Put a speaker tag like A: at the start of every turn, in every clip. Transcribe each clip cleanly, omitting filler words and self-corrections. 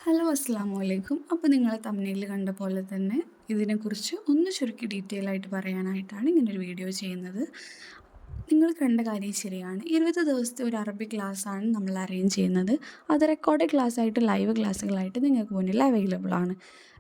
A: Hello അസ്സാമു അലൈക്കും. അപ്പോൾ നിങ്ങൾ തമ്മിൽ കണ്ട പോലെ തന്നെ ഇതിനെക്കുറിച്ച് ഒന്ന് ചുരുക്കി ഡീറ്റെയിൽ ആയിട്ട് പറയാനായിട്ടാണ് ഇങ്ങനൊരു വീഡിയോ ചെയ്യുന്നത്. നിങ്ങൾ കണ്ട കാര്യം ശരിയാണ്. 20 ദിവസത്തെ ഒരു അറബി ക്ലാസ്സാണ് നമ്മൾ അറേഞ്ച് ചെയ്യുന്നത്. അത് റെക്കോർഡഡ് ക്ലാസ്സായിട്ട് ലൈവ് ക്ലാസ്സുകളായിട്ട് നിങ്ങൾക്ക് മുന്നിൽ അവൈലബിൾ ആണ്.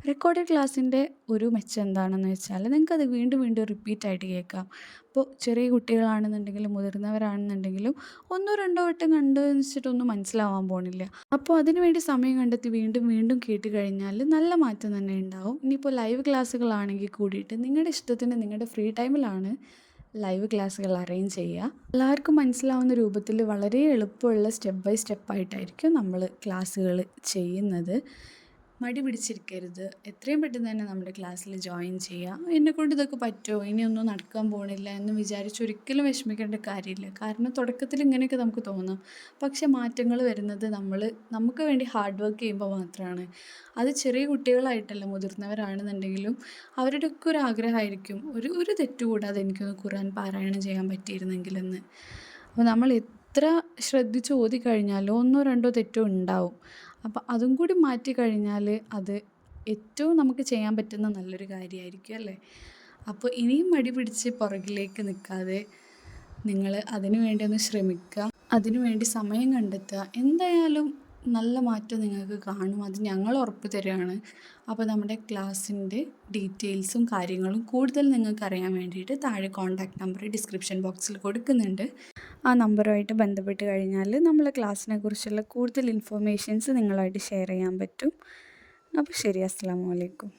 A: റെക്കോർഡഡ് ക്ലാസ്സിൻ്റെ ഒരു മെച്ചം എന്താണെന്ന് വെച്ചാൽ നിങ്ങൾക്കത് വീണ്ടും വീണ്ടും റിപ്പീറ്റ് ആയിട്ട് കേൾക്കാം. ഇപ്പോൾ ചെറിയ കുട്ടികളാണെന്നുണ്ടെങ്കിലും മുതിർന്നവരാണെന്നുണ്ടെങ്കിലും ഒന്നോ രണ്ടോ വട്ടം കണ്ട് വെച്ചിട്ടൊന്നും മനസ്സിലാവാൻ പോണില്ല. അപ്പോൾ അതിനുവേണ്ടി സമയം കണ്ടെത്തി വീണ്ടും വീണ്ടും കേട്ട് കഴിഞ്ഞാൽ നല്ല മാറ്റം തന്നെ ഉണ്ടാവും. ഇനിയിപ്പോൾ ലൈവ് ക്ലാസ്സുകളാണെങ്കിൽ കൂടിയിട്ട് നിങ്ങളുടെ ഇഷ്ടത്തിന് നിങ്ങളുടെ ഫ്രീ ടൈമിലാണ് ലൈവ് ക്ലാസ്സുകൾ അറേഞ്ച് ചെയ്യുക. എല്ലാവർക്കും മനസ്സിലാവുന്ന രൂപത്തിൽ വളരെ എളുപ്പമുള്ള സ്റ്റെപ്പ് ബൈ സ്റ്റെപ്പായിട്ടായിരിക്കും നമ്മൾ ക്ലാസ്സുകൾ ചെയ്യുന്നത്. മടി പിടിച്ചിരിക്കരുത്. എത്രയും പെട്ടെന്ന് തന്നെ നമ്മുടെ ക്ലാസ്സിൽ ജോയിൻ ചെയ്യുക. എന്നെക്കൊണ്ട് ഇതൊക്കെ പറ്റുമോ, ഇനിയൊന്നും നടക്കാൻ പോണില്ല എന്ന് വിചാരിച്ച് ഒരിക്കലും വിഷമിക്കേണ്ട കാര്യമില്ല. കാരണം തുടക്കത്തിൽ ഇങ്ങനെയൊക്കെ നമുക്ക് തോന്നാം. പക്ഷേ മാറ്റങ്ങൾ വരുന്നത് നമുക്ക് വേണ്ടി ഹാർഡ് വർക്ക് ചെയ്യുമ്പോൾ മാത്രമാണ്. അത് ചെറിയ കുട്ടികളായിട്ടല്ല, മുതിർന്നവരാണെന്നുണ്ടെങ്കിലും അവരുടെയൊക്കെ ഒരു ആഗ്രഹമായിരിക്കും ഒരു തെറ്റ് കൂടാതെ എനിക്കൊന്ന് ഖുർആൻ പാരായണം ചെയ്യാൻ പറ്റിയിരുന്നെങ്കിലെന്ന്. അപ്പോൾ നമ്മൾ എത്ര ശ്രദ്ധിച്ച് ഓതി കഴിഞ്ഞാലും ഒന്നോ രണ്ടോ തെറ്റോ ഉണ്ടാവും. അപ്പോൾ അതും കൂടി മാറ്റി കഴിഞ്ഞാൽ അത് ഏറ്റവും നമുക്ക് ചെയ്യാൻ പറ്റുന്ന നല്ലൊരു കാര്യമായിരിക്കും അല്ലേ. അപ്പോൾ ഇനിയും മടി പിടിച്ച് പുറകിലേക്ക് നിൽക്കാതെ നിങ്ങൾ അതിനു വേണ്ടി ഒന്ന് ശ്രമിക്കുക, അതിനു വേണ്ടി സമയം കണ്ടെത്തുക. എന്തായാലും നല്ല മാറ്റം നിങ്ങൾക്ക് കാണും, അത് ഞങ്ങൾ ഉറപ്പ് തരികയാണ്. അപ്പോൾ നമ്മുടെ ക്ലാസ്സിൻ്റെ ഡീറ്റെയിൽസും കാര്യങ്ങളും കൂടുതൽ നിങ്ങൾക്ക് അറിയാൻ വേണ്ടിയിട്ട് താഴെ കോൺടാക്റ്റ് നമ്പർ ഡിസ്ക്രിപ്ഷൻ ബോക്സിൽ കൊടുക്കുന്നുണ്ട്. ആ നമ്പറുമായിട്ട് ബന്ധപ്പെട്ട് കഴിഞ്ഞാൽ നമ്മളെ ക്ലാസ്സിനെ കുറിച്ചുള്ള കൂടുതൽ ഇൻഫർമേഷൻസ് നിങ്ങളുമായിട്ട് ഷെയർ ചെയ്യാൻ പറ്റും. അപ്പോൾ ശരി, അസ്സലാമു അലൈക്കും.